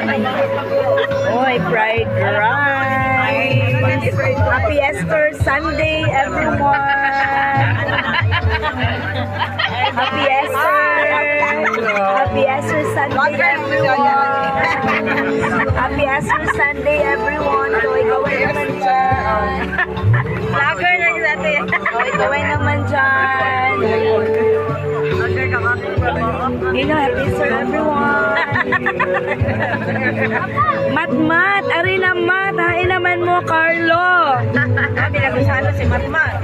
Oy, fried rice. Happy Easter Sunday, everyone. Happy Easter. Happy Easter Sunday, everyone. Happy Easter Sunday, everyone. So, gawin naman dyan. Vlogger na natin. Gawin naman dyan. Happy Easter, everyone. Mat-mat, ari na mat. Hain naman mo, Carlo. Gonzalo si Matmat.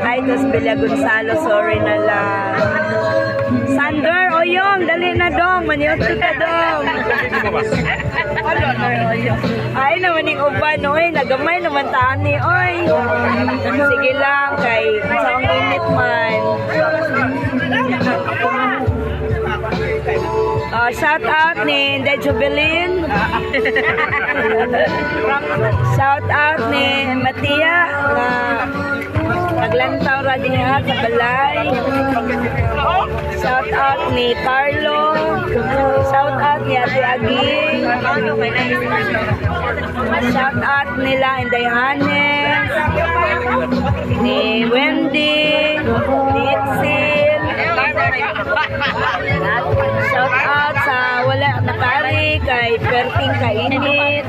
Ay, tas Bella Gonzalo, sorry na lang. Sander, Oyong, dali na dong. Maniot ka dong. Ay, naman yung uban, oy. Nagamay naman tani, oy. Sige lang, kay sa ang init man. Shout out ni Jubilin. Shout out ni Matia. Naglantaw ra diha sa balay. Shout out ni Carlo. Shout out ni Ate Aging. Shout out nila Inday Hanes, ni Wendy, ni Itzel. Shout out sa wala nakari kay perting kainit.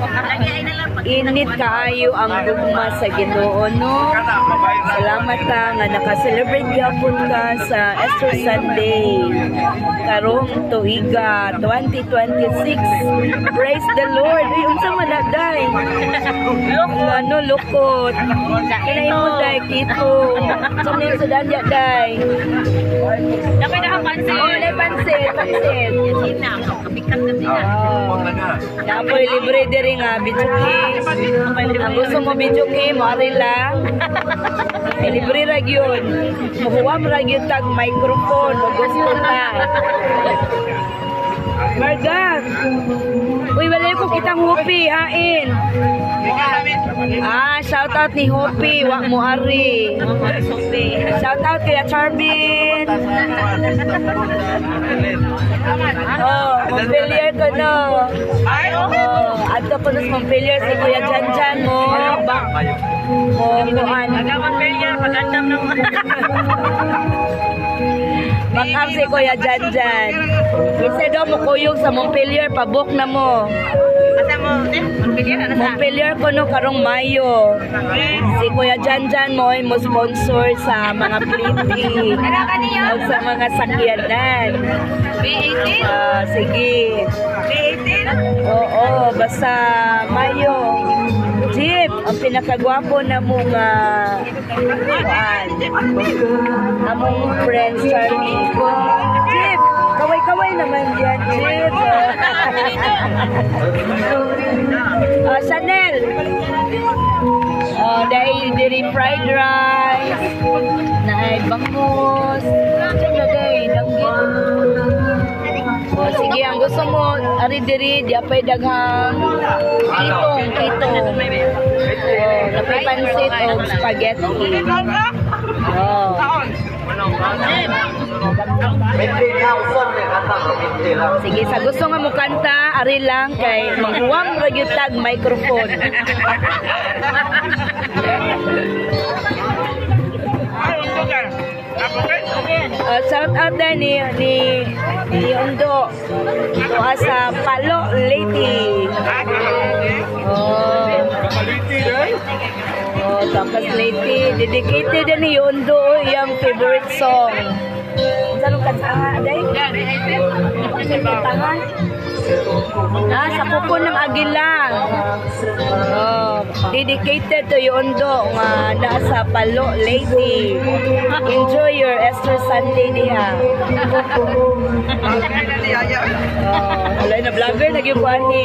Init kaayo ang gugma sa Ginoo, no? Salamat ka nga naka-celebrate gyapon ka sa Easter Sunday karong tuiga 2026. Praise the Lord. Ay, unsa man na day? Ano lukot? Kinay mo day kito. Sunay sa dadya day. Dapat na pansin. Oh, na pansit. Sina, kapikat na sila. Napoy libre diri nga bijuki. Ang gusto mo bijuki, mari lang. Libre ra gyud. Muhuwam ra gyud tag microphone, mo gusto ta. Marga. Uy, walay ko kitang Hopi, hain. Shout out ni Hopi, wa mo ari. Shout out kay Charbin. Montpelier ko no. Adto ko nos Montpelier si Kuya Janjan mo. Kuan. Montpelier, pagandam naman. Bakam si Kuya Janjan. Isa daw mo kuyog sa Montpelier, pabok na mo. Asa mo, Montpelier, ano sa? Montpelier ko no karong Mayo. Si Kuya Janjan mo ay mo sponsor sa mga pliti. O sa mga sakyanan. B18? Sige. B18? Oo, basta Mayo. Jeep, ang pinakagwapo na mong among friends, Charlie. Jeep, kaway-kaway naman yan, Jeep. Chanel. Dahil diri fried rice. Naay bangus. Diyan dahil, danggit. Sige, ang gusto mo, ari diri, di apay daghang kitong. Napay pansit o spaghetti. Sige, sa gusto nga mo kanta, ari lang kay maghuwam ra gyud tag microphone. Shout out din ni Ondo. Tuwa sa Palo Lady. Tapos Lady. Dedicated din ni Ondo yung favorite song. Saan kanta nga, Aday? Saan kanta nga? Sa kuko ng Agilang. Dedicated to Yondo nga nasa Palo Lady. Enjoy your Easter Sunday diha. Wala na vlogger, nag-iwan ni